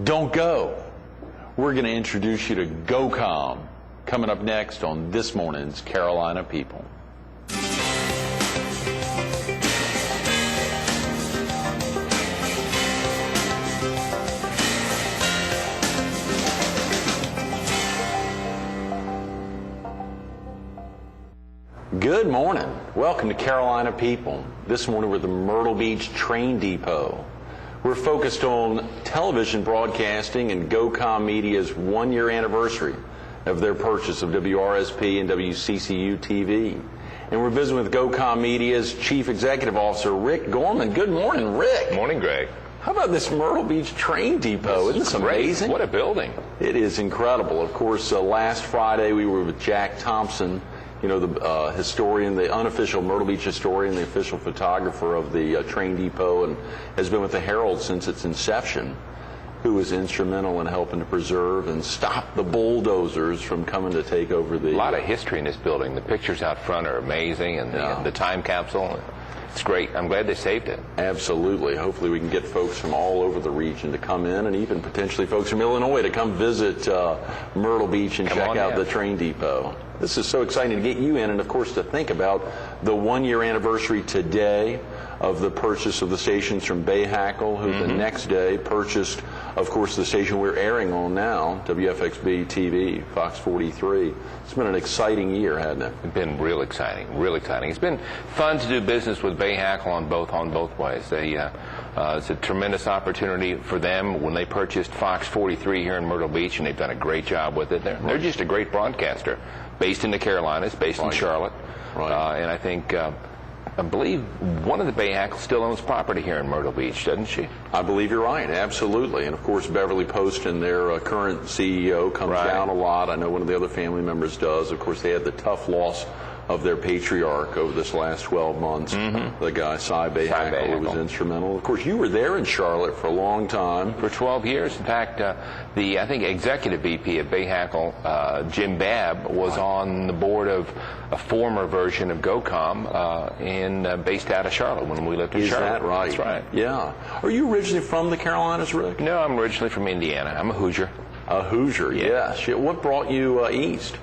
Don't go. We're going to introduce you to GOCOM coming up next on this morning's Carolina People. Good morning. Welcome to Carolina People. This morning we're at the Myrtle Beach Train Depot. We're focused on television broadcasting and GOCOM Media's one-year anniversary of their purchase of WRSP and WCCU TV. And we're visiting with GOCOM Media's Chief Executive Officer, Ric Gorman. Good morning, Ric. Morning, Greg. How about this Myrtle Beach Train Depot? Isn't this amazing? What a building. It is incredible. Of course, last Friday we were with Jack Thompson, you know, the historian, the unofficial Myrtle Beach historian, the official photographer of the train depot, and has been with the Herald since its inception, who was instrumental in helping to preserve and stop the bulldozers from coming to take over the... A lot of history in this building. The pictures out front are amazing, and the time capsule, it's great. I'm glad they saved it. Absolutely. Hopefully we can get folks from all over the region to come in, and even potentially folks from Illinois to come visit Myrtle Beach and check out the train depot. This is so exciting to get you in, and of course to think about the one-year anniversary today of the purchase of the stations from Bay Hackle, who the next day purchased, of course, the station we're airing on now, WFXB TV, Fox 43. It's been an exciting year, hasn't it? It's been real exciting, real exciting. It's been fun to do business with Bay Hackle on both ways. It's a tremendous opportunity for them when they purchased Fox 43 here in Myrtle Beach, and they've done a great job with it. They're just a great broadcaster, based in the Carolinas, based in Charlotte. And I believe one of the Bay Hackle still owns property here in Myrtle Beach, doesn't she? I believe you're right, absolutely. And of course, Beverly Poston, their current CEO, comes down a lot. I know one of the other family members does. Of course, they had the tough loss of their patriarch over this last 12 months, the guy, Cy Bay Hackle, who was instrumental. Of course, you were there in Charlotte for a long time. For 12 years. In fact, I think executive VP of Bay Hackle, Jim Babb, was on the board of a former version of GOCOM based out of Charlotte when we lived in Charlotte. Is that right? That's right. Yeah. Are you originally from the Carolinas, Ric? No, I'm originally from Indiana. I'm a Hoosier. A Hoosier, yes. What brought you east?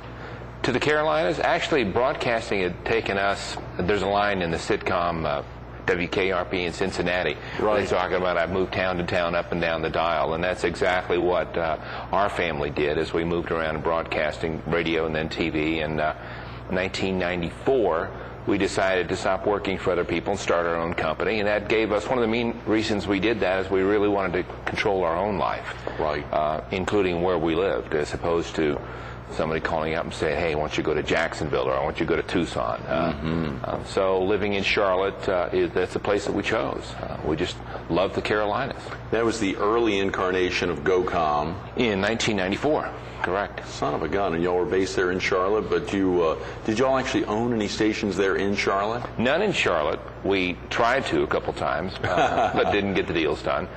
To the Carolinas? Actually, broadcasting had taken us, there's a line in the sitcom WKRP in Cincinnati. They're talking about I moved town to town up and down the dial, and that's exactly what our family did as we moved around broadcasting radio and then TV. In 1994, we decided to stop working for other people and start our own company, and that gave us, one of the main reasons we did that is we really wanted to control our own life, including where we lived, as opposed to somebody calling up and saying, hey, I want you to go to Jacksonville, or I want you to go to Tucson. So living in Charlotte, that's the place that we chose. We just love the Carolinas. That was the early incarnation of GOCOM. In 1994, correct. Son of a gun. And y'all were based there in Charlotte, but did y'all actually own any stations there in Charlotte? None in Charlotte. We tried to a couple times, but didn't get the deals done.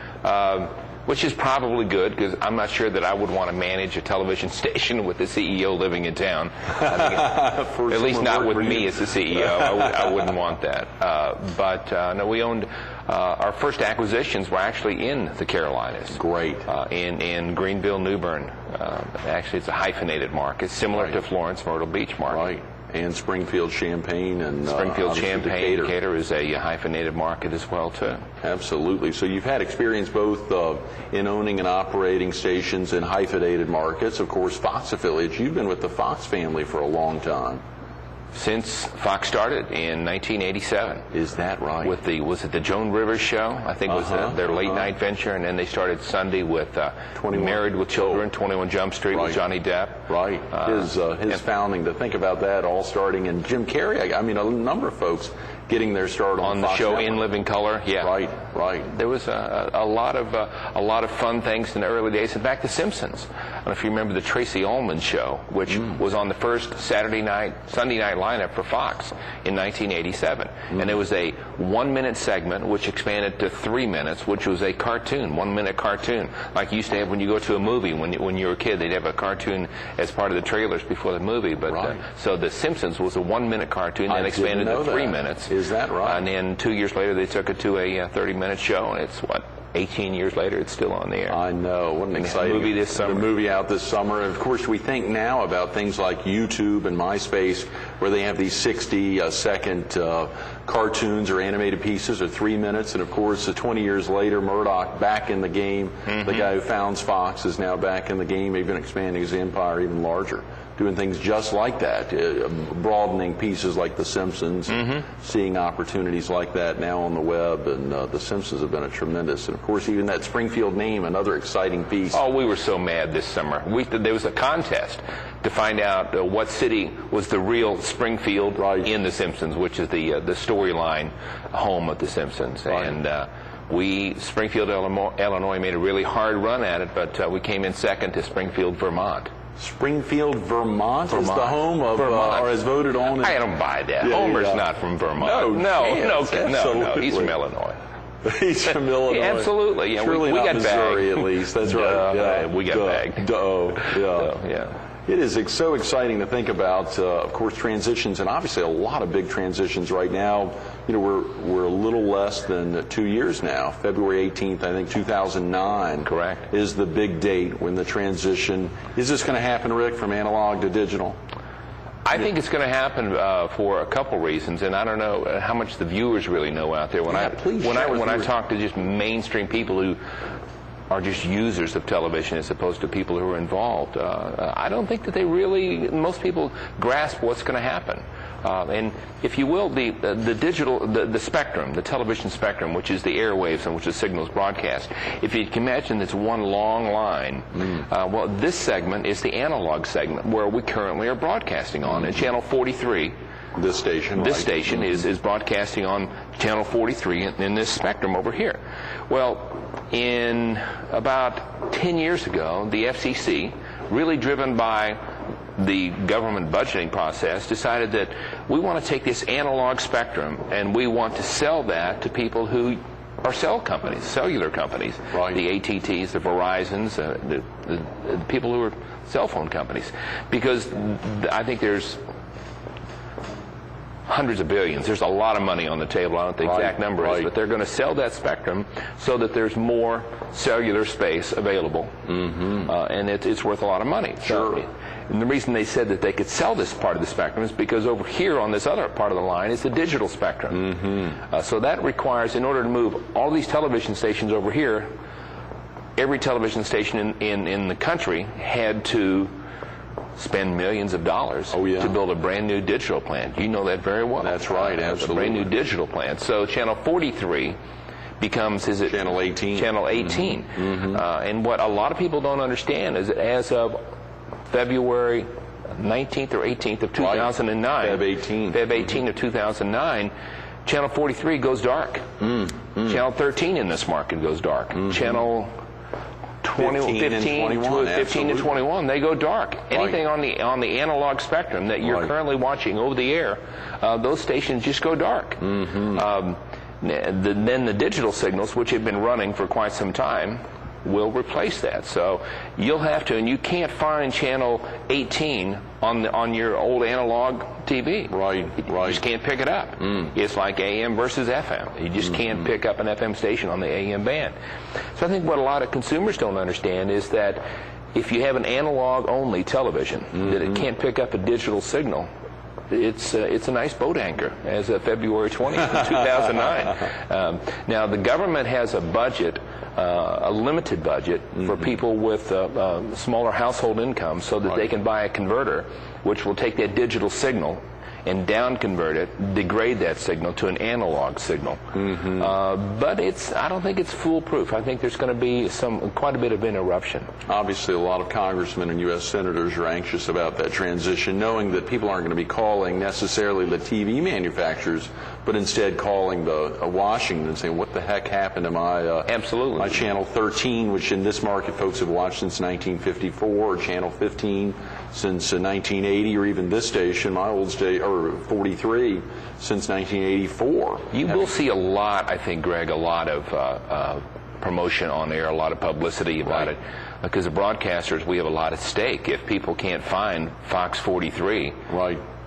Which is probably good, because I'm not sure that I would want to manage a television station with the CEO living in town. At least not with me as the CEO. I wouldn't want that. No, we owned, our first acquisitions were actually in the Carolinas. Great. In Greenville, New Bern. Actually, it's a hyphenated market, similar to Florence, Myrtle Beach market. Right. And Springfield, Champaign, and Springfield, Champaign, Decatur is a hyphenated market as well too. Absolutely. So you've had experience both in owning and operating stations in hyphenated markets. Of course, Fox affiliates. You've been with the Fox family for a long time. Since Fox started in 1987. Is that right? With was it the Joan Rivers show? I think was their late night venture, and then they started Sunday with Married with Children, 21 Jump Street with Johnny Depp. Right. His founding, to think about that all starting, and Jim Carrey, I mean a number of folks getting their start on the Fox show Network. In Living Color. Yeah. Right. There was a lot of fun things in the early days. In fact, The Simpsons. I don't know if you remember the Tracy Ullman show, which was on the first Sunday night lineup for Fox in 1987. And it was a 1-minute segment which expanded to 3 minutes, which was a cartoon, 1-minute cartoon, like you used to have when you go to a movie. When you were a kid, they'd have a cartoon as part of the trailers before the movie. But so The Simpsons was a 1-minute cartoon, then expanded to 3 minutes. Is that right? And then 2 years later, they took it to a 30-minute show, and it's 18 years later, it's still on the air. I know. What an exciting movie this summer. The movie out this summer. And of course, we think now about things like YouTube and MySpace, where they have these 60-second cartoons or animated pieces, or 3 minutes. And of course, 20 years later, Murdoch back in the game. The guy who founds Fox is now back in the game, even expanding his empire even larger, doing things just like that, broadening pieces like The Simpsons, seeing opportunities like that now on the web, and The Simpsons have been a tremendous, and of course even that Springfield name, another exciting piece. Oh, we were so mad this summer. There was a contest to find out what city was the real Springfield in The Simpsons, which is the storyline home of The Simpsons. Right. And Springfield, Illinois made a really hard run at it, but we came in second to Springfield, Vermont. Springfield, Vermont is the home of, or is voted on. I don't buy that. Yeah, Homer's not from Vermont. No, he's from Illinois. He's from Illinois. Yeah, absolutely. Yeah, Surely we not got Missouri, bagged. at least. That's right. Yeah. We got bagged. Yeah. It is so exciting to think about, of course, transitions, and obviously a lot of big transitions right now. You know, we're a little less than 2 years now. February 18th, I think, 2009. Correct. Is the big date when the transition. Is this going to happen, Rick, from analog to digital? I think it's going to happen for a couple reasons, and I don't know how much the viewers really know out there. When I talk to just mainstream people who are just users of television as opposed to people who are involved, I don't think that most people grasp what's going to happen. And if you will, the spectrum, the television spectrum, which is the airwaves on which the signal is broadcast, if you can imagine it's one long line, well, this segment is the analog segment where we currently are broadcasting on. And channel 43, this station is broadcasting on channel 43 in this spectrum over here. Well, in about 10 years ago, the FCC, really driven by the government budgeting process, decided that we want to take this analog spectrum and we want to sell that to people who are cellular companies, the AT&Ts, the Verizons, the people who are cell phone companies, because I think there's hundreds of billions. There's a lot of money on the table. I don't know what the exact number is, but they're going to sell that spectrum so that there's more cellular space available, and it's worth a lot of money. Sure. And the reason they said that they could sell this part of the spectrum is because over here on this other part of the line is the digital spectrum. So that requires, in order to move all these television stations over here, every television station in the country had to spend millions of dollars to build a brand new digital plant. You know that very well. That's right, absolutely. A brand new digital plant. So channel 43 becomes, channel 18. Channel 18. And what a lot of people don't understand is that as of February 19th or 18th of 2009, Feb 18 of 2009, channel 43 goes dark. Channel 13 in this market goes dark. Channel 15 to 21, they go dark. Anything on the analog spectrum that you're currently watching over the air, those stations just go dark. Then the digital signals, which have been running for quite some time, will replace that. So you'll have to, and you can't find channel 18 on your old analog TV. You just can't pick it up. It's like AM versus FM. You just can't pick up an FM station on the AM band. So I think what a lot of consumers don't understand is that if you have an analog-only television, that it can't pick up a digital signal. It's a nice boat anchor as of February 20th, 2009. Now, the government has a budget, a limited budget for people with smaller household incomes so that they can buy a converter which will take that digital signal and down convert it, degrade that signal to an analog signal. But I don't think it's foolproof. I think there's going to be quite a bit of interruption. Obviously, a lot of congressmen and U.S. senators are anxious about that transition, knowing that people aren't going to be calling necessarily the TV manufacturers, but instead calling Washington and saying, what the heck happened to my channel 13, which in this market folks have watched since 1954, or channel 15 since 1980, or even this station, my old station, or 43, since 1984. You will see a lot, I think, Greg, a lot of promotion on air, a lot of publicity about it, because the broadcasters, we have a lot at stake. If people can't find Fox 43,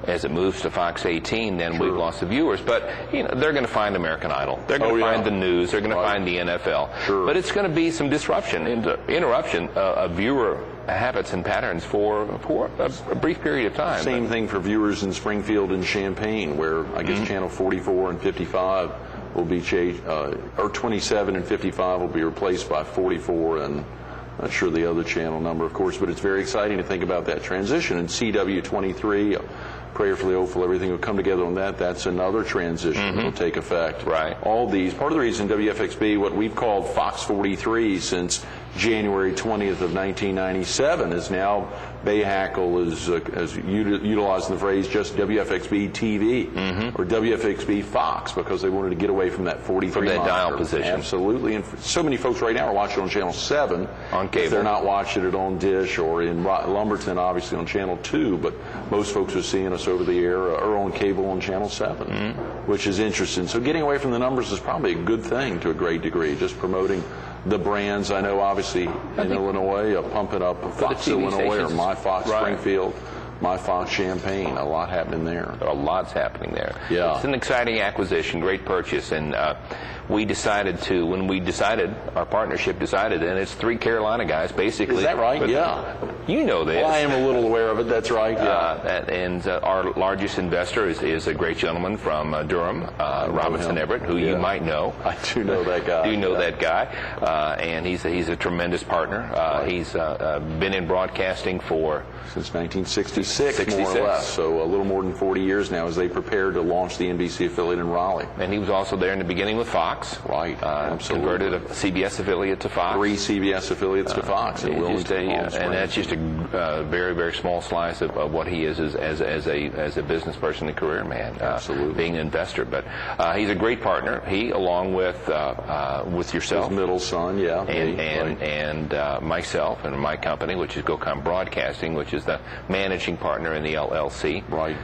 as it moves to Fox 18, then we've lost the viewers. But they're going to find American Idol. They're going to find the news. They're going to find the NFL. Sure. But it's going to be some disruption, interruption of viewer habits and patterns for a brief period of time. Same thing for viewers in Springfield and Champaign, where I guess channel 44 and 55 will be changed, or 27 and 55 will be replaced by 44 and not sure the other channel number, of course, but it's very exciting to think about that transition. And CW23, prayerfully, hopefully, everything will come together on that. That's another transition that will take effect. Right. All these, part of the reason WFXB, what we've called Fox 43 since January 20th of 1997, is now Bahakel is utilizing the phrase just WFXB TV or WFXB Fox, because they wanted to get away from that 43 from that moniker. dial position. Absolutely. And so many folks right now are watching on Channel 7 on cable. If they're not watching it on Dish, or in Lumberton, obviously on Channel 2, but most folks are seeing us over the air or on cable on Channel 7, which is interesting. So getting away from the numbers is probably a good thing to a great degree, just promoting the brands. I know, obviously, in Illinois, pumping up Fox Illinois or My Fox Springfield, My Fox Champaign. A lot happening there. A lot's happening there. Yeah. It's an exciting acquisition, great purchase, and we decided to, when we decided, our partnership decided, and it's 3 Carolina guys, basically. Is that right? But yeah. You know this. Well, I am a little aware of it. That's right. Yeah. And our largest investor is a great gentleman from Durham, Robinson Everett, who you might know. I do know that guy. You know that guy, and he's a tremendous partner. He's been in broadcasting since 1966, more or less. So a little more than 40 years now, as they prepare to launch the NBC affiliate in Raleigh. And he was also there in the beginning with Fox. Right. Absolutely. Converted a CBS affiliate to Fox. 3 CBS affiliates to Fox. And that's just a very, very small slice of what he is as a business person and career man. Absolutely. Being an investor, but he's a great partner. He, along with yourself, his middle son, and myself and my company, which is GOCOM Broadcasting, which is the managing partner in the LLC. Right.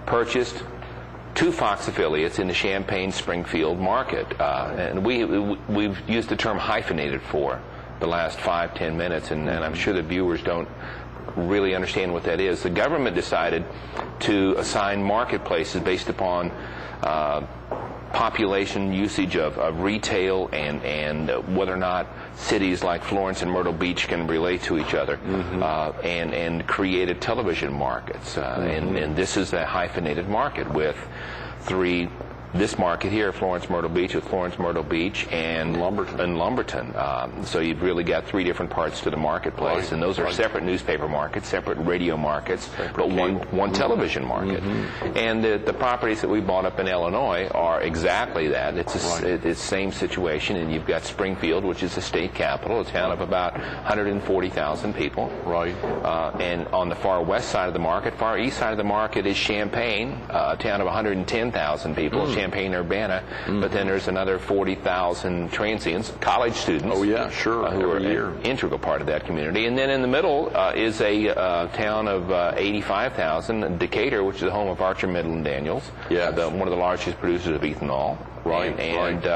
Purchased 2 Fox affiliates in the Champaign-Springfield market, and we've used the term hyphenated for the last 5-10 minutes, and I'm sure the viewers don't really understand what that is. The government decided to assign marketplaces based upon population usage of retail and whether or not cities like Florence and Myrtle Beach can relate to each other, and created television markets. And this is a hyphenated market with 3. This market here, Florence, Myrtle Beach, with Florence, Myrtle Beach, and Lumberton. So you've really got 3 different parts to the marketplace, and those are separate newspaper markets, separate radio markets, but one television market. And the properties that we bought up in Illinois are exactly that. It's the same situation, and you've got Springfield, which is the state capital, a town of about 140,000 people. Right. And on the far west side of the market, far east side of the market is Champaign, a town of 110,000 people. Champaign-Urbana, but then there's another 40,000 transients, college students. Oh yeah, sure. Who are an integral part of that community. And then in the middle is a town of 85,000, Decatur, which is the home of Archer Midland Daniels. Yes. One of the largest producers of ethanol. Right. And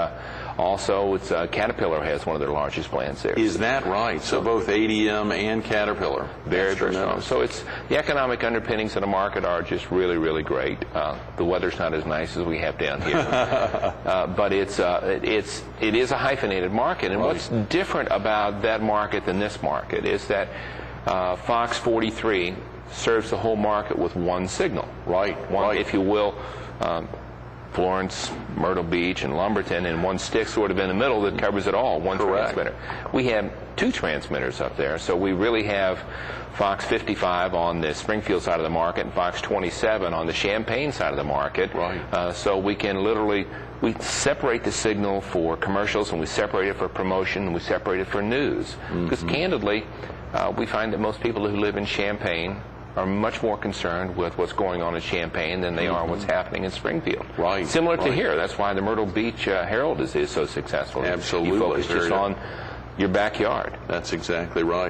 also, it's Caterpillar has one of their largest plants there. Is that right? So both ADM and Caterpillar. Very, very strong. So it's the economic underpinnings of the market are just really, really great. The weather's not as nice as we have down here, but it is a hyphenated market. And what's different about that market than this market is that Fox 43 serves the whole market with one signal. Right. One, if you will. Florence, Myrtle Beach, and Lumberton, and one stick sort of in the middle that covers it all, one transmitter. We have 2 transmitters up there, so we really have Fox 55 on the Springfield side of the market and Fox 27 on the Champaign side of the market. Right. So we can literally, we separate the signal for commercials, and we separate it for promotion, and we separate it for news. Because candidly, we find that most people who live in Champaign are much more concerned with what's going on in Champaign than they are what's happening in Springfield. Right. Similar to here. That's why the Myrtle Beach Herald is so successful. Absolutely. You focus just on your backyard. That's exactly right.